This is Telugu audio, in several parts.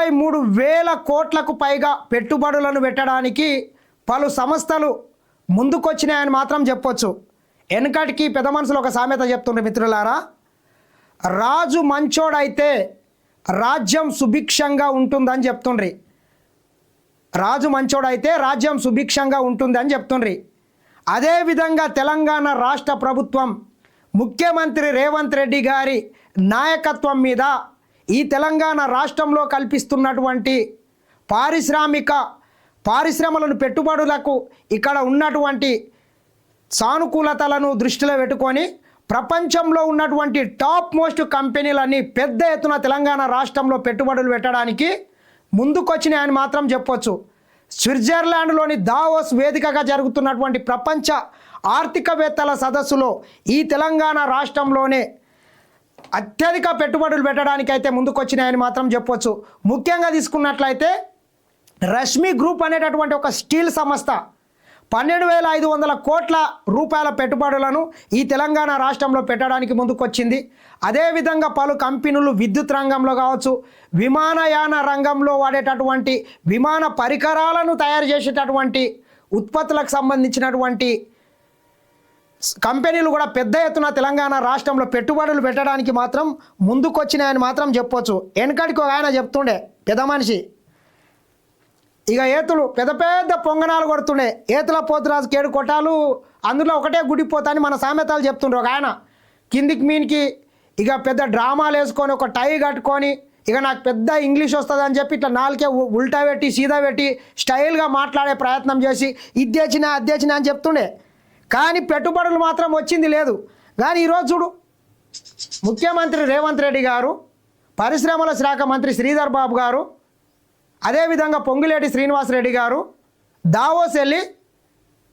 23,000 కోట్లకు పైగా పెట్టుబడులను పెట్టడానికి పలు సంస్థలు ముందుకొచ్చినాయని మాత్రం చెప్పొచ్చు. వెనకటికి పెద్ద మనుషులు ఒక సామెత చెప్తుండ్రు మిత్రులారా, రాజు మంచోడైతే రాజ్యం సుభిక్షంగా ఉంటుందని చెప్తుండ్రి. రాజు మంచోడైతే రాజ్యం సుభిక్షంగా ఉంటుందని చెప్తుండ్రి. అదేవిధంగా తెలంగాణ రాష్ట్ర ప్రభుత్వం ముఖ్యమంత్రి రేవంత్ రెడ్డి గారి నాయకత్వం మీద ఈ తెలంగాణ రాష్ట్రంలో కల్పిస్తున్నటువంటి పారిశ్రమలను పెట్టుబడులకు ఇక్కడ ఉన్నటువంటి సానుకూలతలను దృష్టిలో పెట్టుకొని ప్రపంచంలో ఉన్నటువంటి టాప్ మోస్ట్ కంపెనీలన్నీ పెద్ద ఎత్తున తెలంగాణ రాష్ట్రంలో పెట్టుబడులు పెట్టడానికి ముందుకొచ్చినాయని మాత్రం చెప్పొచ్చు. స్విట్జర్లాండ్లోని దావోస్ వేదికగా జరుగుతున్నటువంటి ప్రపంచ ఆర్థికవేత్తల సదస్సులో ఈ తెలంగాణ రాష్ట్రంలోనే అత్యధిక పెట్టుబడులు పెట్టడానికి అయితే ముందుకొచ్చినాయని మాత్రం చెప్పొచ్చు. ముఖ్యంగా తీసుకున్నట్లయితే రష్మి గ్రూప్ అనేటటువంటి ఒక స్టీల్ సంస్థ 12,500 కోట్ల రూపాయల పెట్టుబడులను ఈ తెలంగాణ రాష్ట్రంలో పెట్టడానికి ముందుకొచ్చింది. అదేవిధంగా పలు కంపెనీలు విద్యుత్ రంగంలో కావచ్చు, విమానయాన రంగంలో వాడేటటువంటి విమాన పరికరాలను తయారు చేసేటటువంటి ఉత్పత్తులకు సంబంధించినటువంటి కంపెనీలు కూడా పెద్ద ఎత్తున తెలంగాణ రాష్ట్రంలో పెట్టుబడులు పెట్టడానికి మాత్రం ముందుకొచ్చినాయని మాత్రం చెప్పొచ్చు. వెనకడికి ఆయన చెప్తుండే పెద్ద మనిషి, ఇక ఏతులు పెద్ద పెద్ద పొంగనాలు కొడుతుండే, ఏతుల పోతురాజు కేడు కొట్టాలు అందులో ఒకటే గుడిపోతాని మన సామెతలు చెప్తుండ్రు. ఒక ఆయన కిందికి మీనికి ఇక పెద్ద డ్రామాలు వేసుకొని ఒక టై కట్టుకొని ఇక నాకు పెద్ద ఇంగ్లీష్ వస్తుందని చెప్పి ఇట్లా నాలుకే ఉల్టా పెట్టి సీదా పెట్టి స్టైల్గా మాట్లాడే ప్రయత్నం చేసి ఇద్దేచినా అద్దేచినా అని చెప్తుండే. కానీ పెట్టుబడులు మాత్రం వచ్చింది లేదు. కానీ ఈరోజు చూడు, ముఖ్యమంత్రి రేవంత్ రెడ్డి గారు, పరిశ్రమల శాఖ మంత్రి శ్రీధర్ బాబు గారు, అదేవిధంగా పొంగులేటి శ్రీనివాసరెడ్డి గారు దావోస్ వెళ్ళి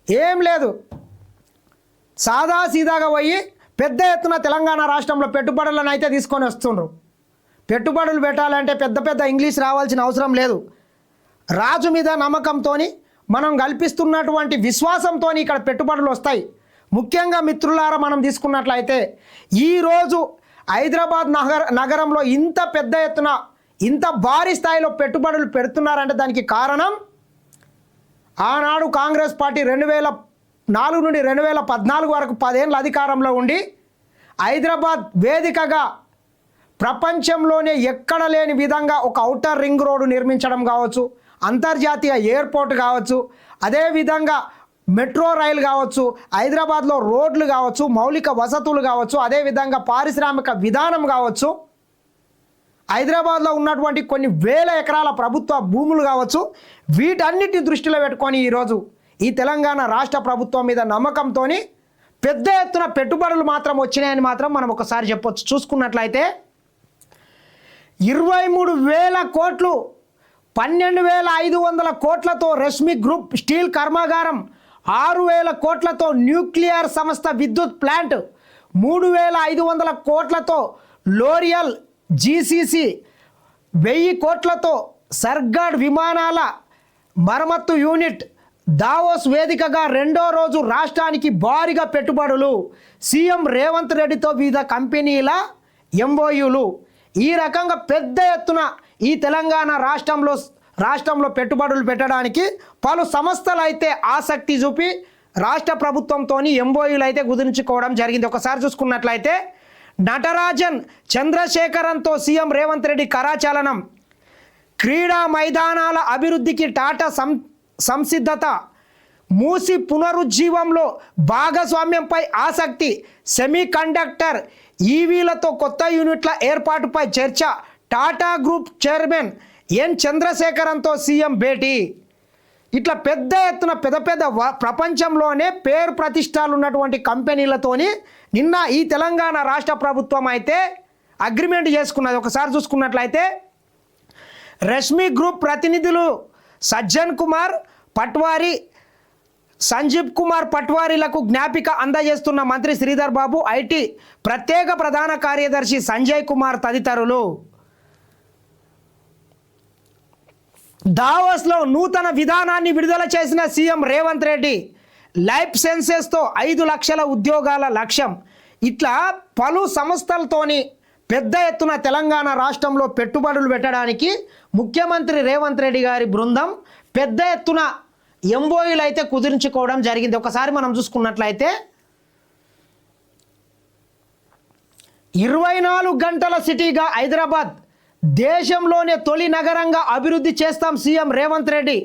ఏం లేదు సాదా సీదాగా పోయి పెద్ద ఎత్తున తెలంగాణ రాష్ట్రంలో పెట్టుబడులను అయితే తీసుకొని వస్తుండ్రు. పెట్టుబడులు పెట్టాలంటే పెద్ద పెద్ద ఇంగ్లీష్ రావాల్సిన అవసరం లేదు. రాజు మీద నమ్మకంతో మనం కల్పిస్తున్నటువంటి విశ్వాసంతో ఇక్కడ పెట్టుబడులు వస్తాయి. ముఖ్యంగా మిత్రులారా మనం తీసుకున్నట్లయితే ఈరోజు హైదరాబాద్ నగరంలో ఇంత పెద్ద ఎత్తున ఇంత భారీ స్థాయిలో పెట్టుబడులు పెడుతున్నారంటే దానికి కారణం ఆనాడు కాంగ్రెస్ పార్టీ 2004 నుండి 2014 వరకు 10 ఏళ్ళ అధికారంలో ఉండి హైదరాబాద్ వేదికగా ప్రపంచంలోనే ఎక్కడ లేని విధంగా ఒక ఔటర్ రింగ్ రోడ్డు నిర్మించడం కావచ్చు, అంతర్జాతీయ ఎయిర్పోర్ట్ కావచ్చు, అదేవిధంగా మెట్రో రైలు కావచ్చు, హైదరాబాద్లో రోడ్లు కావచ్చు, మౌలిక వసతులు కావచ్చు, అదేవిధంగా పారిశ్రామిక విధానం కావచ్చు, హైదరాబాద్లో ఉన్నటువంటి కొన్ని వేల ఎకరాల ప్రభుత్వ భూములు కావచ్చు, వీటన్నిటిని దృష్టిలో పెట్టుకొని ఈరోజు ఈ తెలంగాణ రాష్ట్ర ప్రభుత్వం మీద నమ్మకంతో పెద్ద ఎత్తున పెట్టుబడులు మాత్రం వచ్చినాయని మాత్రం మనం ఒకసారి చెప్పొచ్చు. చూసుకున్నట్లయితే 23,000 కోట్లు 12,500 కోట్లతో రష్మి గ్రూప్ స్టీల్ కర్మాగారం, 6,000 కోట్లతో న్యూక్లియర్ సంస్థ విద్యుత్ ప్లాంట్, 3,500 కోట్లతో లోరియల్ జీసీసీ, 1000 కోట్లతో సర్గాడ్ విమానాల మరమ్మత్తు యూనిట్. దావోస్ వేదికగా రెండో రోజు రాష్ట్రానికి భారీగా పెట్టుబడులు, సీఎం రేవంత్ రెడ్డితో వివిధ కంపెనీల ఎంఓయూలు. ఈ రకంగా పెద్ద ఎత్తున ఈ తెలంగాణ రాష్ట్రంలో పెట్టుబడులు పెట్టడానికి పలు సంస్థలు అయితే ఆసక్తి చూపి రాష్ట్ర ప్రభుత్వంతో ఎంఓయూలు అయితే కుదుర్చుకోవడం జరిగింది. ఒకసారి చూసుకున్నట్లయితే నటరాజన్ చంద్రశేఖరన్తో సీఎం రేవంత్ రెడ్డి కరాచలనం, క్రీడా మైదానాల అభివృద్ధికి టాటా సంసిద్ధత, మూసి పునరుజ్జీవంలో భాగస్వామ్యంపై ఆసక్తి, సెమీ కండక్టర్ ఈవీలతో కొత్త యూనిట్ల ఏర్పాటుపై చర్చ, టాటా గ్రూప్ చైర్మన్ ఎన్ చంద్రశేఖరన్తో సీఎం భేటీ. ఇట్లా పెద్ద ఎత్తున పెద్ద ప్రపంచంలోనే పేరు ప్రతిష్టాలు ఉన్నటువంటి కంపెనీలతోని నిన్న ఈ తెలంగాణ రాష్ట్ర ప్రభుత్వం అయితే అగ్రిమెంట్ చేసుకున్నది. ఒకసారి చూసుకున్నట్లయితే రష్మి గ్రూప్ ప్రతినిధులు సజ్జన్ కుమార్ పట్వారీ, సంజీవ్ కుమార్ పట్వారీలకు జ్ఞాపిక అందజేస్తున్న మంత్రి శ్రీధర్ బాబు, ఐటీ ప్రత్యేక ప్రధాన కార్యదర్శి సంజయ్ కుమార్ తదితరులు. దావోస్లో నూతన విధానాన్ని విడుదల చేసిన సీఎం రేవంత్ రెడ్డి, లైఫ్ సెన్సెస్తో 5 లక్షల ఉద్యోగాల లక్ష్యం. ఇట్లా పలు సంస్థలతోని పెద్ద ఎత్తున తెలంగాణ రాష్ట్రంలో పెట్టుబడులు పెట్టడానికి ముఖ్యమంత్రి రేవంత్ రెడ్డి గారి బృందం పెద్ద ఎత్తున ఎంఓయూలు అయితే కుదిరించుకోవడం జరిగింది. ఒకసారి మనం చూసుకున్నట్లయితే 24 గంటల సిటీగా హైదరాబాద్ దేశంలోనే తొలి నగరంగా అభివృద్ధి చేస్తాం CM Revanth Reddy.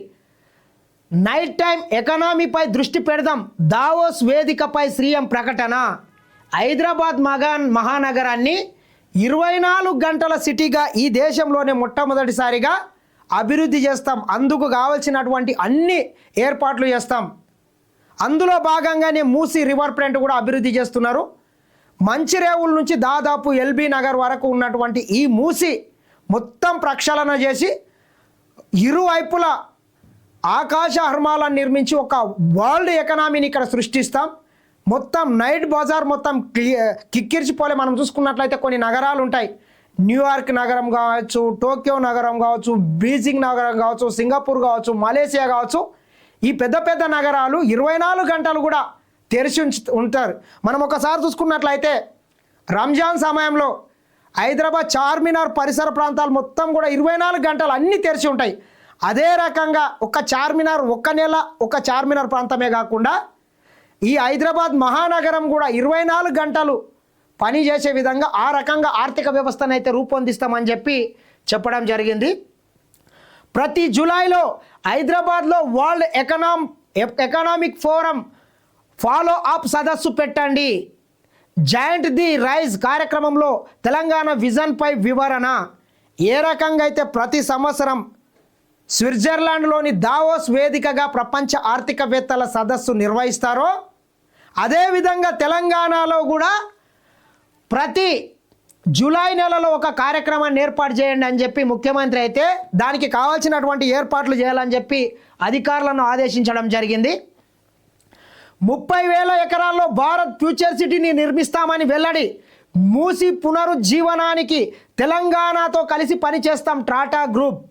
Night time ఎకానమీపై దృష్టి పెడదాం, దావోస్ వేదికపై సీఎం ప్రకటన. హైదరాబాద్ మహానగరాన్ని 24 గంటల సిటీగా ఈ దేశంలోనే మొట్టమొదటిసారిగా అభివృద్ధి చేస్తాం, అందుకు కావాల్సినటువంటి అన్ని ఏర్పాట్లు చేస్తాం. అందులో భాగంగానే మూసీ రివర్ ఫ్రంట్ కూడా అభివృద్ధి చేస్తున్నారు. మంచిరేవుల నుంచి దాదాపు ఎల్బీ నగర్ వరకు ఉన్నటువంటి ఈ మూసీ మొత్తం ప్రక్షాళన చేసి ఇరువైపుల ఆకాశ హర్మాలను నిర్మించి ఒక వరల్డ్ ఎకనామీని ఇక్కడ సృష్టిస్తాం. మొత్తం నైట్ బజార్ మొత్తం కిక్కిరిచిపోలే. మనం చూసుకున్నట్లయితే కొన్ని నగరాలు ఉంటాయి, న్యూయార్క్ నగరం కావచ్చు, టోక్యో నగరం కావచ్చు, బీజింగ్ నగరం కావచ్చు, సింగపూర్ కావచ్చు, మలేసియా కావచ్చు. ఈ పెద్ద పెద్ద నగరాలు 24 గంటలు కూడా తెరిచి ఉంటారు. మనం ఒకసారి చూసుకున్నట్లయితే రంజాన్ సమయంలో హైదరాబాద్ చార్మినార్ పరిసర ప్రాంతాలు మొత్తం కూడా 24 గంటలు అన్నీ తెరిచి ఉంటాయి. అదే రకంగా ఒక నెల ఒక చార్మినార్ ప్రాంతమే కాకుండా ఈ హైదరాబాద్ మహానగరం కూడా 24 గంటలు పనిచేసే విధంగా ఆ రకంగా ఆర్థిక వ్యవస్థను అయితే రూపొందిస్తామని చెప్పడం జరిగింది. ప్రతి జూలైలో హైదరాబాద్లో world economic forum follow up సదస్సు పెట్టండి. జాయింట్ ది రైజ్ కార్యక్రమంలో తెలంగాణ విజన్పై వివరణ. ఏ రకంగా అయితే ప్రతి సంవత్సరం స్విట్జర్లాండ్లోని దావోస్ వేదికగా ప్రపంచ ఆర్థికవేత్తల సదస్సు నిర్వహిస్తారో అదేవిధంగా తెలంగాణలో కూడా ప్రతి జూలై నెలలో ఒక కార్యక్రమాన్ని ఏర్పాటు చేయండి అని చెప్పి ముఖ్యమంత్రి అయితే దానికి కావాల్సినటువంటి ఏర్పాట్లు చేయాలని చెప్పి అధికారులను ఆదేశించడం జరిగింది. 30,000 ఎకరాల్లో భారత్ ఫ్యూచర్ సిటీని నిర్మిస్తామని వెల్లడి. మూసి పునరుజ్జీవనానికి తెలంగాణతో కలిసి పనిచేస్తాం టాటా గ్రూప్.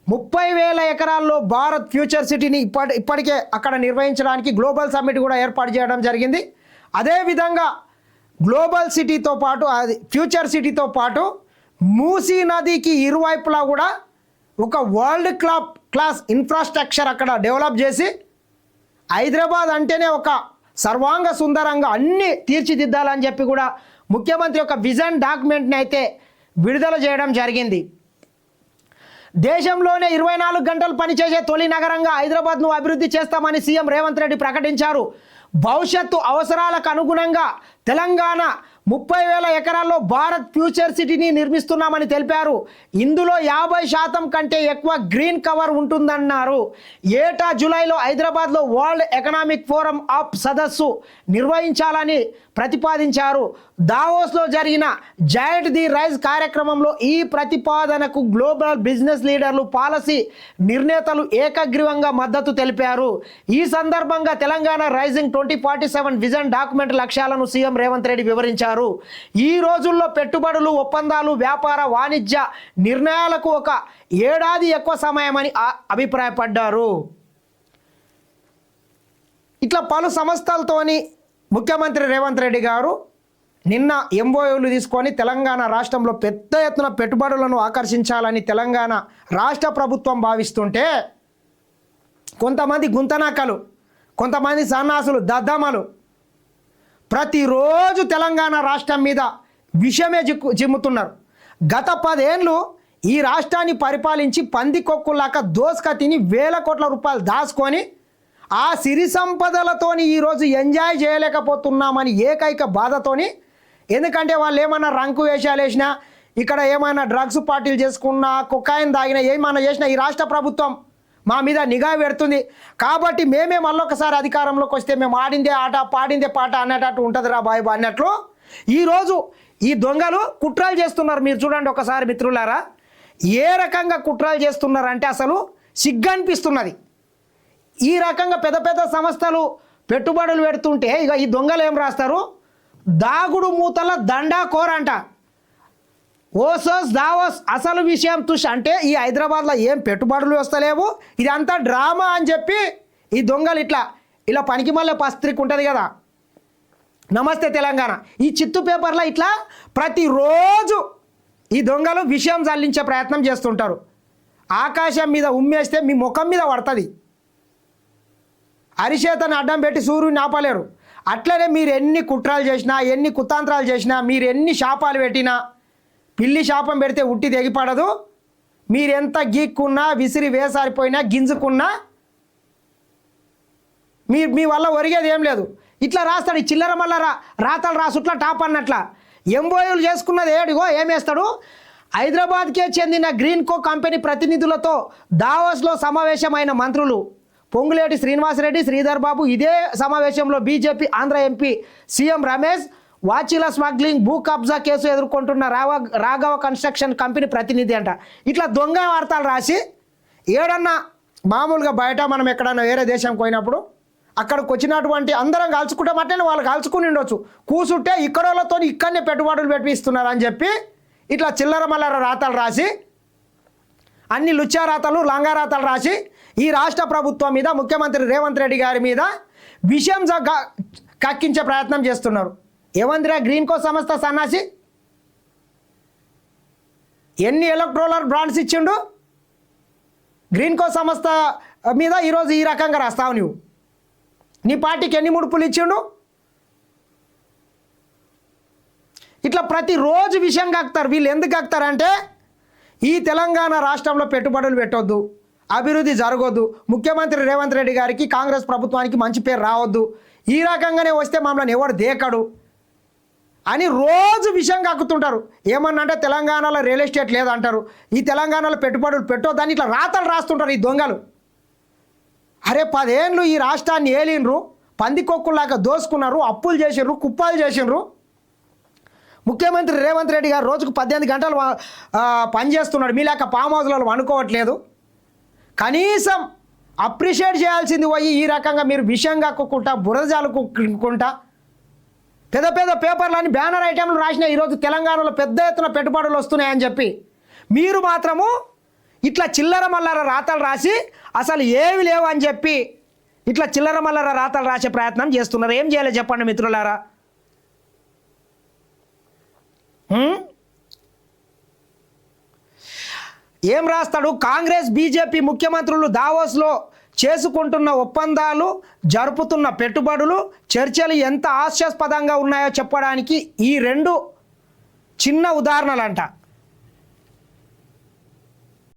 30,000 ఎకరాల్లో భారత్ ఫ్యూచర్ సిటీని ఇప్పటికే అక్కడ నిర్వహించడానికి గ్లోబల్ సమ్మిట్ కూడా ఏర్పాటు చేయడం జరిగింది. అదేవిధంగా గ్లోబల్ సిటీతో పాటు ఫ్యూచర్ సిటీతో పాటు మూసీ నదికి ఇరువైపులా కూడా ఒక వరల్డ్ క్లాస్ ఇన్ఫ్రాస్ట్రక్చర్ అక్కడ డెవలప్ చేసి హైదరాబాద్ అంటేనే ఒక సర్వాంగ సుందరంగా అన్నీ తీర్చిదిద్దాలని చెప్పి కూడా ముఖ్యమంత్రి ఒక విజన్ డాక్యుమెంట్ని అయితే విడుదల చేయడం జరిగింది. దేశంలోనే 24 గంటలు పనిచేసే తొలి నగరంగా హైదరాబాద్ను అభివృద్ధి చేస్తామని సీఎం రేవంత్ రెడ్డి ప్రకటించారు. భవిష్యత్తు అవసరాలకు అనుగుణంగా తెలంగాణ 30,000 ఎకరాల్లో భారత్ ఫ్యూచర్ సిటీని నిర్మిస్తున్నామని తెలిపారు. ఇందులో 50% కంటే ఎక్కువ గ్రీన్ కవర్ ఉంటుందన్నారు. ఏటా జూలైలో హైదరాబాద్లో వరల్డ్ ఎకనామిక్ ఫోరం ఆఫ్ సదస్సు నిర్వహించాలని ప్రతిపాదించారు. దావోస్లో జరిగిన జాయింట్ ది రైజ్ కార్యక్రమంలో ఈ ప్రతిపాదనకు గ్లోబల్ బిజినెస్ లీడర్లు, పాలసీ నిర్ణేతలు ఏకగ్రీవంగా మద్దతు తెలిపారు. ఈ సందర్భంగా తెలంగాణ రైజింగ్ 2047 విజన్ డాక్యుమెంట్ లక్ష్యాలను సీఎం రేవంత్ రెడ్డి వివరించారు. ఈ రోజుల్లో పెట్టుబడులు, ఒప్పందాలు, వ్యాపార వాణిజ్య నిర్ణయాలకు ఒక ఏడాది ఎక్కువ సమయమని అభిప్రాయపడ్డారు. ఇట్లా పలు సంస్థలతోని ముఖ్యమంత్రి రేవంత్ రెడ్డి గారు నిన్న ఎంఓయూలు తీసుకొని తెలంగాణ రాష్ట్రంలో పెద్ద ఎత్తున పెట్టుబడులను ఆకర్షించాలని తెలంగాణ రాష్ట్ర ప్రభుత్వం భావిస్తుంటే కొంతమంది గుంతనక్కలు, కొంతమంది సన్నాసులు, దద్దమ్మలు ప్రతిరోజు తెలంగాణ రాష్ట్రం మీద విషమే చిమ్ముతున్నారు. గత 10 ఏళ్ళు ఈ రాష్ట్రాన్ని పరిపాలించి పందికొక్కులాక దోసుక తిని వేల కోట్ల రూపాయలు దాచుకొని ఆ సిరి సంపదలతోని ఈరోజు ఎంజాయ్ చేయలేకపోతున్నామని ఏకైక బాధతోని, ఎందుకంటే వాళ్ళు ఏమన్నా రంకు వేషాలు వేసినా, ఇక్కడ ఏమైనా డ్రగ్స్ పార్టీలు చేసుకున్నా, కొకాయిన్ తాగినా, ఏమైనా చేసినా ఈ రాష్ట్ర ప్రభుత్వం మా మీద నిఘా పెడుతుంది. కాబట్టి మేమే మళ్ళొకసారి అధికారంలోకి వస్తే మేము ఆడిందే ఆట పాడిందే పాట అన్నట్టు ఉంటుంది రా బాయ్ అన్నట్లు ఈరోజు ఈ దొంగలు కుట్రలు చేస్తున్నారు. మీరు చూడండి ఒకసారి మిత్రులారా, ఏ రకంగా కుట్రలు చేస్తున్నారంటే అసలు సిగ్గనిపిస్తున్నది. ఈ రకంగా పెద్ద పెద్ద సంస్థలు పెట్టుబడులు పెడుతుంటే ఇక ఈ దొంగలు ఏం రాస్తారు, దాగుడు మూతల దండాకోరంట. ఓసోస్ దావోస్ అసలు విషయం తుష్ అంటే ఈ హైదరాబాద్లో ఏం పెట్టుబడులు వస్తలేవు, ఇదంతా డ్రామా అని చెప్పి ఈ దొంగలు ఇలా పనికి మళ్ళీ పత్రిక ఉంటుంది కదా, నమస్తే తెలంగాణ ఈ చిత్తు పేపర్లో ఇట్లా ప్రతిరోజు ఈ దొంగలు విషయం చల్లించే ప్రయత్నం చేస్తుంటారు. ఆకాశం మీద ఉమ్మేస్తే మీ ముఖం మీద పడుతుంది. అరిచేతను అడ్డం పెట్టి సూర్యుని ఆపలేరు. అట్లనే మీరు ఎన్ని కుట్రాలు చేసినా, ఎన్ని కుతాంత్రాలు చేసినా, మీరు ఎన్ని శాపాలు పెట్టినా, పిల్లి శాపం పెడితే ఉట్టి తెగిపడదు. మీరెంత గీక్కున్నా, విసిరి వేసారిపోయినా, గింజుకున్నా మీ వల్ల ఒరిగేది ఏం లేదు. ఇట్లా రాస్తాడు ఈ చిల్లర మల్ల రాతలు రాసుట్లా టాప్ అన్నట్ల. ఎంబోయూలు చేసుకున్నది ఏడిగో ఏమేస్తాడు. హైదరాబాద్కే చెందిన గ్రీన్కో కంపెనీ ప్రతినిధులతో దావోస్లో సమావేశమైన మంత్రులు పొంగులేటి శ్రీనివాసరెడ్డి, శ్రీధర్ బాబు. ఇదే సమావేశంలో BJP Andhra MP CM Ramesh వాచిల స్మగ్లింగ్, భూ కబ్జా కేసు ఎదుర్కొంటున్న రాఘవ కన్స్ట్రక్షన్ కంపెనీ ప్రతినిధి అంట. ఇట్లా దొంగ వార్తలు రాసి ఏడన్నా మామూలుగా బయట మనం ఎక్కడన్నా వేరే దేశంకి పోయినప్పుడు అక్కడికి వచ్చినటువంటి అందరం కలుసుకుంటామంటే వాళ్ళు కలుసుకుని ఉండొచ్చు. కూసుంటే ఇక్కడోళ్ళతో ఇక్కడనే పెట్టుబడులు పెట్టిస్తున్నారు అని చెప్పి ఇట్లా చిల్లర మల్లర రాతలు రాసి, అన్ని లుచ్చా రాతలు, లంగా రాతలు రాసి ఈ రాష్ట్ర ప్రభుత్వం మీద, ముఖ్యమంత్రి రేవంత్ రెడ్డి గారి మీద విషయం కక్కించే ప్రయత్నం చేస్తున్నారు. ఏమందిరా గ్రీన్కో సంస్థ సన్నాసి ఎన్ని ఎలక్ట్రోలర్ బ్రాండ్స్ ఇచ్చిండు గ్రీన్కో సంస్థ మీద ఈరోజు ఈ రకంగా రాస్తావు నువ్వు. నీ పార్టీకి ఎన్ని ముడుపులు ఇచ్చిండు. ఇట్లా ప్రతిరోజు విషయం కక్కుతారు. వీళ్ళు ఎందుకు కక్కుతారంటే ఈ తెలంగాణ రాష్ట్రంలో పెట్టుబడులు పెట్టొద్దు, అభివృద్ధి జరగొద్దు, ముఖ్యమంత్రి రేవంత్ రెడ్డి గారికి, కాంగ్రెస్ ప్రభుత్వానికి మంచి పేరు రావద్దు, ఈ రకంగానే వస్తే మమ్మల్ని ఎవడు దేకడు అని రోజు విషయం కక్కుతుంటారు. ఏమన్నా అంటే తెలంగాణలో రియల్ ఎస్టేట్ లేదంటారు, ఈ తెలంగాణలో పెట్టుబడులు పెట్టొద్దని ఇట్లా రాతలు రాస్తుంటారు ఈ దొంగలు. అరే 10 ఏళ్ళు ఈ రాష్ట్రాన్ని ఏలిండ్రు, పందికొక్కులాగా దోసుకున్నారు, అప్పులు చేసిండ్రు, కుప్పాలు చేసిండ్రు. ముఖ్యమంత్రి రేవంత్ రెడ్డి గారు రోజుకు 18 గంటలు పనిచేస్తున్నాడు. మీలాక ఫామ్ హౌస్లలో వండుకోవట్లేదు. కనీసం అప్రిషియేట్ చేయాల్సింది పోయి ఈ రకంగా మీరు విషయం కక్కుకుంటా, బురదజాలుకుంటా పెద్ద పెద్ద పేపర్లని బ్యానర్ ఐటెంలు రాసిన ఈరోజు తెలంగాణలో పెద్ద ఎత్తున పెట్టుబడులు వస్తున్నాయని చెప్పి మీరు మాత్రము ఇట్లా చిల్లర మల్లర రాతలు రాసి అసలు ఏవి లేవు అని చెప్పి ఇట్లా చిల్లర మల్లర రాతలు రాసే ప్రయత్నం చేస్తున్నారు. ఏం చేయాలి చెప్పండి మిత్రులారా. ఏం రాస్తాడు. కాంగ్రెస్ బీజేపీ ముఖ్యమంత్రులు దావోస్లో చేసుకుంటున్న ఒప్పందాలు, జరుపుతున్న పెట్టుబడులు, చర్చలు ఎంత హాస్యాస్పదంగా ఉన్నాయో చెప్పడానికి ఈ 2 చిన్న ఉదాహరణలంట.